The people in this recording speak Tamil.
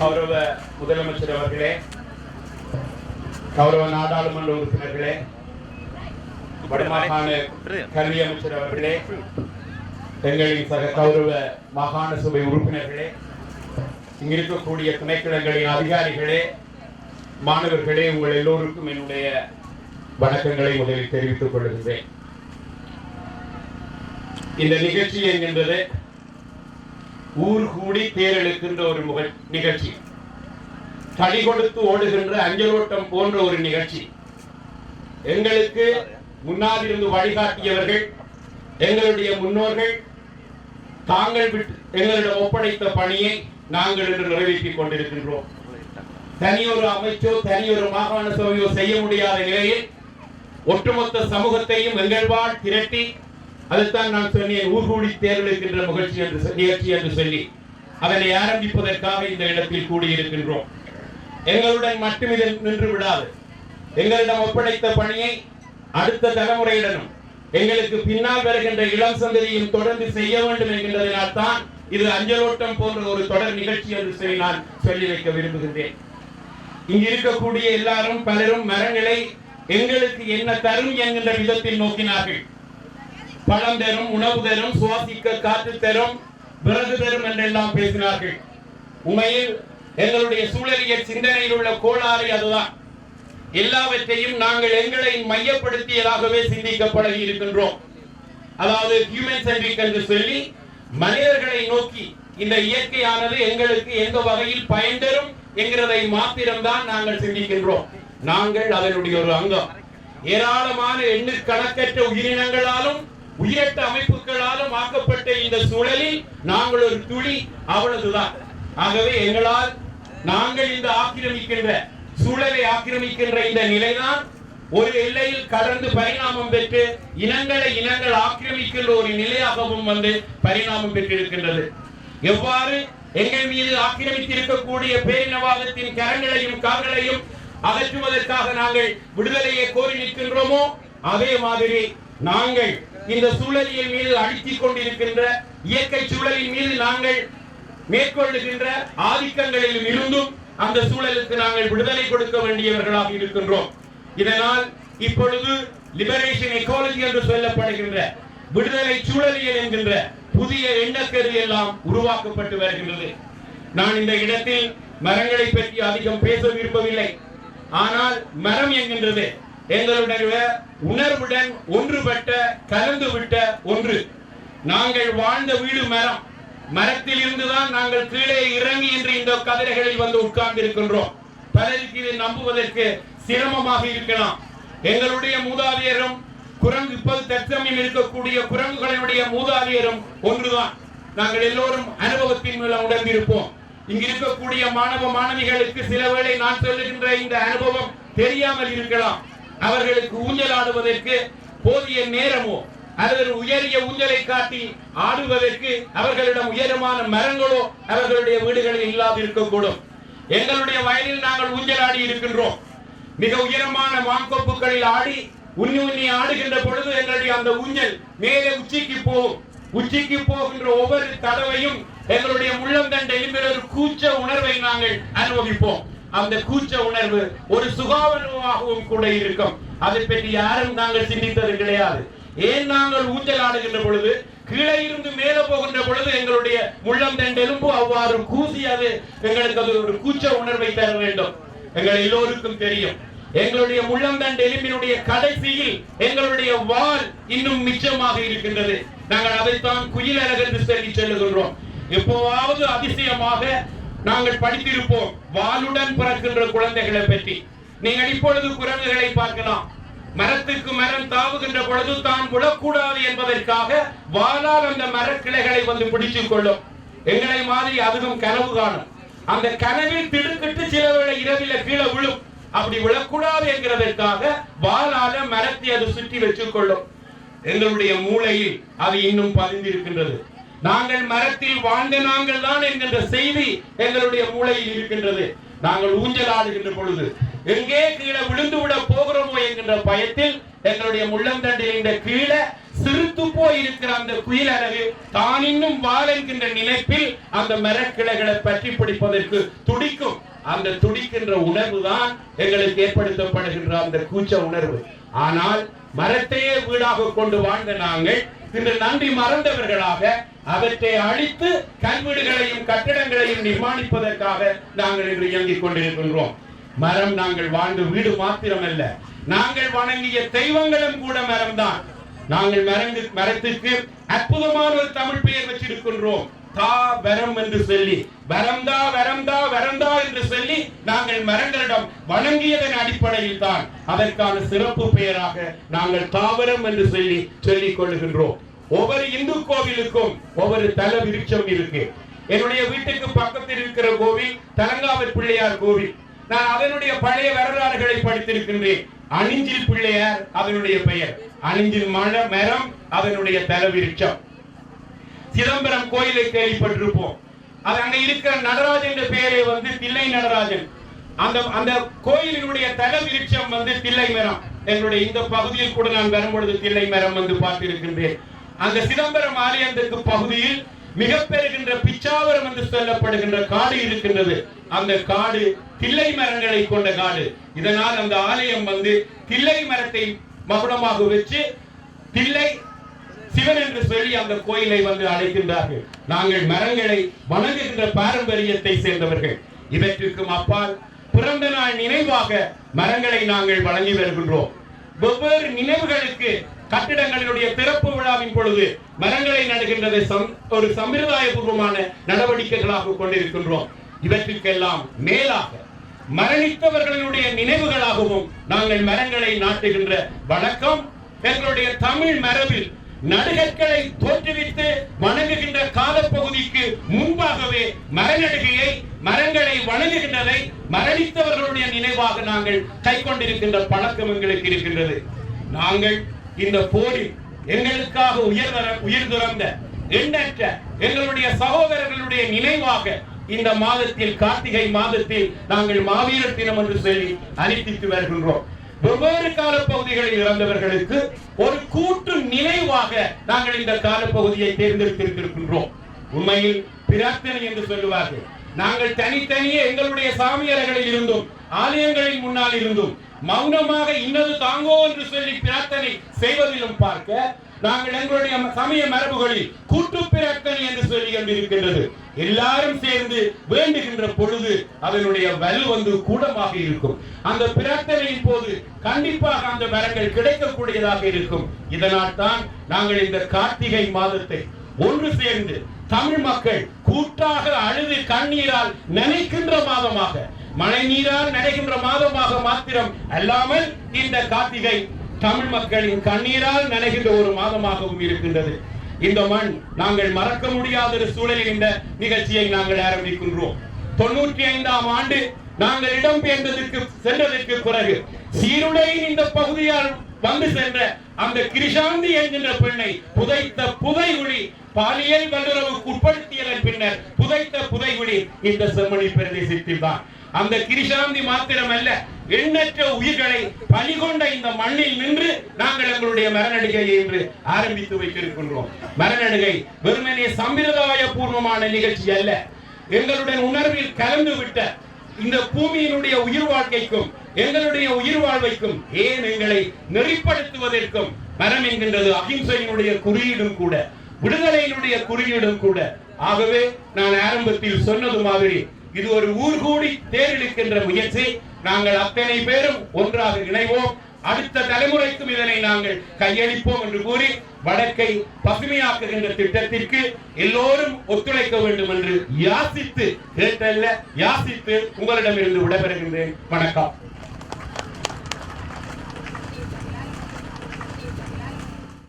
கௌரவ முதலமைச்சர் அவர்களே, கௌரவ நாடாளுமன்ற உறுப்பினர்களே, வடமாகாண கல்வி அமைச்சர் அவர்களே, எங்களின் சக கௌரவ மாகாண சபை உறுப்பினர்களே, இங்கிருக்கக்கூடிய துணைக்கிழங்களின் அதிகாரிகளே, மாணவர்களே, உங்கள் எல்லோருக்கும் என்னுடைய வணக்கங்களை முதலில் தெரிவித்துக் கொள்கின்றேன். இந்த நிகழ்ச்சி என்கின்றது ஊர் கூடி தேரெழுக்கின்ற ஒரு நிகழ்ச்சி, தடி கொடுத்து ஓடுகின்ற அஞ்சலோட்டம் போன்ற ஒரு நிகழ்ச்சி. எங்களுக்கு முன்னால் இருந்து வழிகாட்டியவர்கள், எங்களுடைய முன்னோர்கள் தாங்கள் எங்களிடம் ஒப்படைத்த பணியை நாங்கள் இன்று நிறைவேற்றிக் கொண்டிருக்கின்றோம். தனியொரு அமைச்சோ தனியொரு மாகாண சபையோ செய்ய முடியாத நிலையில் ஒட்டுமொத்த சமூகத்தையும் எங்கள் வாழ் திரட்டி, அதுதான் நான் சொன்னேன் ஊர்கூடி தேர்தலுக்கின்ற நிகழ்ச்சி என்று சொல்லி அதனை ஆரம்பிப்பதற்காக இந்த இடத்தில் கூடியிருக்கின்றோம். எங்களுடன் மட்டும் இதில் நின்று விடாது, எங்களிடம் ஒப்படைத்த பணியை அடுத்த தலைமுறையிடனும் எங்களுக்கு பின்னால் வருகின்ற இளம் சந்ததியும் தொடர்ந்து செய்ய வேண்டும் என்கின்றதனால் தான் இது அஞ்சலோட்டம் போன்ற ஒரு தொடர் நிகழ்ச்சி என்று சொல்லி நான் சொல்லி வைக்க விரும்புகின்றேன். இங்கு இருக்கக்கூடிய எல்லாரும் பலரும் மரங்களை எங்களுக்கு என்ன தரும் என்கின்ற விதத்தில் நோக்கினார்கள். பழம் தரும், உணவு தரும், சுவாசிக்க காற்று தரும், விறகு தரும் என்றெல்லாம் பேசினார்கள். உண்மையில் எங்களுடைய சூழலியல் சிந்தனையில் உள்ள கோளாறு அதுதான். எல்லாவற்றையும் நாங்கள் எங்களை மையப்படுத்தியதாகவே சிந்திக்கப்பட இருக்கின்றோம். அதாவது ஹியூமன் சென்ட்ரிக் என்று சொல்லி மனிதர்களை நோக்கி இந்த இயற்கையானது எங்களுக்கு எந்த வகையில் பயன் தரும் என்கிறதை மாத்திரம்தான் நாங்கள் சிந்திக்கின்றோம். நாங்கள் அதனுடைய ஒரு அங்கம். ஏராளமான எண்ணுக்கணக்கற்ற உயிரினங்களாலும் உயிரற்ற அமைப்புகளாலும் ஆக்கப்பட்ட இந்த சூழலில் நாங்கள் ஒரு துளி, அவ்வளவுதான். ஆகவே எங்களால் நாங்கள் இந்த ஆக்கிரமிக்கின்ற சூழலை ஆக்கிரமிக்கின்ற இந்த நிலைதான் ஒரு எல்லையில் கடந்து பரிணாமம் பெற்று இனங்கள் ஆக்கிரமிக்கின்ற ஒரு நிலையாகவும் பரிணாமம் பெற்றிருக்கின்றது. எவ்வாறு எங்கள் மீது ஆக்கிரமித்திருக்கக்கூடிய பேரினவாதத்தின் கரங்களையும் கால்களையும் அகற்றுவதற்காக நாங்கள் விடுதலையை கோரி நிற்கின்றோமோ, அதே மாதிரி நாங்கள் இந்த சூழலியல் மீது அடித்துக் கொண்டிருக்கின்ற இயற்கை சூழலின் மீது நாங்கள் மேற்கொள்ளுகின்ற ஆதிக்கங்களில் இருந்தும் அந்த சூழலுக்கு நாங்கள் விடுதலை கொடுக்க வேண்டியவர்களாக இருக்கின்றோம். இதனால் இப்பொழுது லிபரேஷன் எக்காலஜி என்று சொல்லப்படுகின்ற விடுதலை சூழலியல் என்கின்ற புதிய எண்ணக்கரு எல்லாம் உருவாக்கப்பட்டு வருகின்றது. நான் இந்த இடத்தில் மரங்களை பற்றி அதிகம் பேச விரும்பவில்லை. ஆனால் மரம் என்கின்றது எங்களுடைய உணர்வுடன் ஒன்றுபட்ட கலந்துவிட்ட ஒன்று. நாங்கள் வாழ்ந்த வீடு மரம். மரத்தில் இருந்துதான் நாங்கள் கீழே இறங்கி என்று இந்த கதிரைகளில் உட்கார்ந்து இருக்கின்றோம். பலருக்கு இதை நம்புவதற்கு சிரமமாக இருக்கலாம். எங்களுடைய மூதாதையரும் குரங்கு, இப்போது தற்சமயம் இருக்கக்கூடிய குரங்குகளுடைய மூதாதையரும் ஒன்றுதான். நாங்கள் எல்லோரும் அனுபவத்தின் மூலம் உணர்ந்திருப்போம். இங்கு இருக்கக்கூடிய மாணவ மாணவிகளுக்கு சில வேளை நான் சொல்லுகின்ற இந்த அனுபவம் தெரியாமல் இருக்கலாம். அவர்களுக்கு ஊஞ்சல் ஆடுவதற்கு போதிய நேரமோ அல்லது உயரிய ஊஞ்சலை காட்டி ஆடுவதற்கு அவர்களிடம் உயரமான மரங்களோ அவர்களுடைய வீடுகளில் இல்லாது இருக்கக்கூடும். எங்களுடைய வயலில் நாங்கள் ஊஞ்சல் ஆடி இருக்கின்றோம். மிக உயரமான மாங்கொப்புகளில் ஆடி உண்ணி ஆடுகின்ற பொழுது எங்களுடைய அந்த ஊஞ்சல் மேலே உச்சிக்கு போகும். உச்சிக்கு போகின்ற ஒவ்வொரு தடவையும் எங்களுடைய முள்ளந்தண்டை எலும்பில் ஒரு கூச்ச உணர்வை நாங்கள் அனுபவிப்போம். அந்த கூச்ச உணர்வு ஒரு சுகாவனமாகவும் கூட இருக்கும். அதை பற்றி யாரும் நாங்கள் சிந்தித்தது கிடையாது. ஏன் நாங்கள் ஊஞ்சல் ஆடுகின்ற பொழுது கீழே இருந்து மேலே போகின்ற பொழுது எங்களுடைய முள்ளந்தண்டை எலும்பு அவ்வாறு கூசி அது எங்களுக்கு அது ஒரு கூச்ச உணர்வை தர வேண்டும். எங்கள் எல்லோருக்கும் தெரியும், எங்களுடைய முள்ளந்தண்டை எலும்பினுடைய கடைசியில் எங்களுடைய வால் இன்னும் மிச்சமாக இருக்கின்றது. நாங்கள் அதைத்தான் குயில் அழகு என்று சொல்லி சொல்லுகின்றோம். எப்போவாவது அதிசயமாக நாங்கள் படித்திருப்போம் வாளுடன் பிறக்கின்ற குழந்தைகளை பற்றி. நீங்கள் இப்பொழுது குரங்குகளை பார்க்கலாம். மரத்துக்கு மரம் தாவுகின்ற பொழுது தான் விழக்கூடாது என்பதற்காக வாளால் அந்த மரக்கிளைகளை பிடித்துக் கொள்ளும். எங்களை மாதிரி அதுவும் கனவு காணும். அந்த கனவில் திடுக்கிட்டு சில வேளை இரவில கீழே விழும். அப்படி விழக்கூடாது என்கிறதற்காக வாளால மரத்தை அது சுற்றி வச்சுக் கொள்ளும். எங்களுடைய மூளையில் அது இன்னும் பதிந்திருக்கின்றது. நாங்கள் மரத்தில் வாழ்ந்த நாங்கள் தான் என்கின்ற செய்தி எங்களுடைய மூளையில் இருக்கின்றது. நாங்கள் ஊஞ்சல் ஆடுகின்ற பொழுது எங்கே கீழே விழுந்து விட போகிறோமோ என்கின்ற பயத்தில் எங்களுடைய முள்ளந்தண்டில் கீழே சிறுத்து போய் இருக்கிற அந்த குயில் அழகு தான் இன்னும் வாழ என்கின்ற நினைப்பில் அந்த மரக்கிளைகளை பற்றி பிடிப்பதற்கு துடிக்கும். அந்த துடிக்கின்ற உணர்வு தான் எங்களுக்கு ஏற்படுத்தப்படுகின்ற அந்த கூச்ச உணர்வு. ஆனால் மரத்தையே வீடாக கொண்டு வாழ்ந்த நாங்கள் இன்று நன்றி மறந்தவர்களாக அவற்றை அழித்து கல்வீடுகளையும் கட்டிடங்களையும் நிர்மாணிப்பதற்காக நாங்கள் இன்று இயங்கிக் கொண்டிருக்கின்றோம். மரம் நாங்கள் வாழ்ந்த வீடு மாத்திரமல்ல, நாங்கள் வணங்கிய தெய்வங்களும் கூட மரம்தான். நாங்கள் மரத்துக்கு அற்புதமான ஒரு தமிழ் பெயர் வச்சிருக்கின்றோம். தா வரம் என்று சொல்லி, வரம்தா வரம்தா வரம்தா என்று சொல்லி நாங்கள் மரங்களிடம் வணங்கியதன் அடிப்படையில் தான் அதற்கான சிறப்பு பெயராக நாங்கள் தாவரம் என்று சொல்லி சொல்லிக் கொள்ளுகின்றோம். ஒவ்வொரு இந்து கோவிலுக்கும் ஒவ்வொரு தல விருட்சம் இருக்கு. என்னுடைய வீட்டுக்கு பக்கத்தில் இருக்கிற கோவில் தலங்காவூர் பிள்ளையார் கோவில். நான் அதனுடைய பழைய வரலாறுகளை படித்திருக்கின்றேன். அணிஞ்சில் பிள்ளையார் அதனுடைய பெயர், அணிஞ்சில் மரம் அதனுடைய தல விருட்சம். சிதம்பரம் கோயிலை கேள்விப்பட்டிருப்போம். அது அங்க இருக்கிற நடராஜன் பெயரை தில்லை நடராஜன். அந்த கோயிலினுடைய தல விருட்சம் தில்லை மரம். எங்களுடைய இந்த பகுதியில் கூட நான் வரும்பொழுது தில்லை மரம் பார்த்திருக்கின்றேன். அந்த சிதம்பரம் ஆலயத்திற்கு பகுதியில் மிக பெறுகின்ற பிச்சாவரம் என்று சொல்லப்படுகின்ற காடு இருக்கின்றது. அந்த காடு தில்லை மரங்களை கொண்ட காடு. இதனால் அந்த ஆலயம் தில்லை மரத்தை மகுடமாக வச்சு தில்லை சிவன் என்று சொல்லி அந்த கோயிலை அழைக்கின்றார்கள். நாங்கள் மரங்களை வணங்குகின்ற பாரம்பரியத்தை சேர்ந்தவர்கள். இவற்றுக்கும் அப்பால் பிறந்த நாள் நினைவாக மரங்களை நாங்கள் வழங்கி வருகின்றோம். வெவ்வேறு நினைவுகளுக்கு கட்டிடங்களினுடைய திறப்பு விழாவின் பொழுது மரங்களை நடுகின்றதை ஒரு சம்பிரதாய பூர்வமான நடவடிக்கைகளாக கொண்டிருக்கின்றோம். இவற்றுக்கெல்லாம் மேலாக மரணித்தவர்களுடைய நினைவுகளாகவும் நாங்கள் மரங்களை நாட்டுகின்ற வழக்கம் எங்களுடைய தமிழ் மரபில் நடுகற்களை தோற்றுவித்து வணங்குகின்ற காலப்பகுதிக்கு முன்பாகவே மரநடுகையை மரங்களை வணங்குகின்றதை மரணித்தவர்களுடைய நினைவாக நாங்கள் கை கொண்டிருக்கின்ற பழக்கம் எங்களுக்கு இருக்கின்றது. நாங்கள் இந்த போரில் எங்களுக்காக உயிர் துறந்த எண்ணற்ற எங்களுடைய சகோதரர்களுடைய நினைவாக இந்த மாதத்தில் கார்த்திகை மாதத்தில் நாங்கள் மாவீரர் தினம் என்று சொல்லி அனுப்பித்து வருகின்றோம். வெவ்வேறு காலப்பகுதிகளில் இறந்தவர்களுக்கு ஒரு கூட்டு நினைவாக நாங்கள் இந்த காலப்பகுதியை தேர்ந்தெடுத்திருக்கின்றோம். உண்மையில் பிரார்த்தனை என்று சொல்லுவார்கள். நாங்கள் தனித்தனியே எங்களுடைய சாமியர்களில் இருந்தும் ஆலயங்களின் முன்னால் இருந்தும் மௌனமாக இன்னது தாங்கோ என்று சொல்லி பிரார்த்தனை செய்வதிலும் பார்க்க நாங்கள் எங்களுடைய சமய மரபுகளில் கூட்டு பிரார்த்தனை என்று சொல்லி கொண்டிருக்கின்றது. எல்லாரும் சேர்ந்து வேண்டுகின்ற பொழுது அதனுடைய வலு கூடமாக இருக்கும். அந்த பிரார்த்தனையின் போது கண்டிப்பாக அந்த மரங்கள் கிடைக்கக்கூடியதாக இருக்கும். இதனால் தான் நாங்கள் இந்த கார்த்திகை மாதத்தை ஒன்று சேர்ந்து தமிழ் மக்கள் கூட்டாக அழுது கண்ணீரால் நினைக்கின்ற மாதமாக, மழை நீரால் நினைக்கின்ற மாதமாக மாத்திரம் அல்லாமல் இந்த கார்த்திகை தமிழ் மக்களின் கண்ணீரால் நினைக்கின்ற ஒரு மாதமாகவும் இருக்கின்றது. இந்த மண் நாங்கள் மறக்க முடியாத ஒரு சூழலில் இந்த நிகழ்ச்சியை நாங்கள் ஆரம்பிக்கின்றோம். 95ஆம் ஆண்டு நாங்கள் இடம்பெயர்ந்ததற்கு சென்றதற்கு பிறகு சீருடையின் இந்த பகுதியால் சென்ற அந்த கிருஷாந்தி என்கின்ற பெண்ணை புதைத்த புதைகுழி, பாலியல் வல்லுறவுக்கு உட்படுத்தியதன் பின்னர் புதைத்த புதைகுழி இந்த செம்மணி பிரதேசத்தில் தான். அந்த கிருஷாந்தி மாத்திரமல்ல, எண்ணற்ற உயிர்களை பலிகொண்ட இந்த மண்ணில் நின்று நாங்கள் எங்களுடைய மரநடுகையை என்று ஆரம்பித்து வைத்திருக்கின்றோம். மரநடுகை வெறுமனே சம்பிரதாய பூர்வமான நிகழ்ச்சி அல்ல. எங்களுடன் உணர்வில் கலந்து விட்ட இந்த பூமியினுடைய உயிர் வாழ்க்கைக்கும் எங்களுடைய உயிர் வாழ்வைக்கும் ஏன் எங்களை நெறிப்படுத்துவதற்கும் மரம் என்கின்றது அகிம்சையினுடைய குறியீடும் கூட, விடுதலையினுடைய குறியீடும் கூட. ஆகவே நான் ஆரம்பத்தில் சொன்னது மாதிரி இது ஒரு ஊர் கூடி தேர்ந்தெடுக்கின்ற முயற்சி. நாங்கள் அத்தனை பேரும் ஒன்றாக இணைவோம். அடுத்த தலைமுறைக்கும் இதனை நாங்கள் கையளிப்போம் என்று கூறி வடக்கை பசுமையாக்குகின்ற திட்டத்திற்கு எல்லோரும் ஒத்துழைக்க வேண்டும் என்று யாசித்து கேட்டல்ல யாசித்து உங்களிடமிருந்து விடைபெறுகின்றேன். வணக்கம்.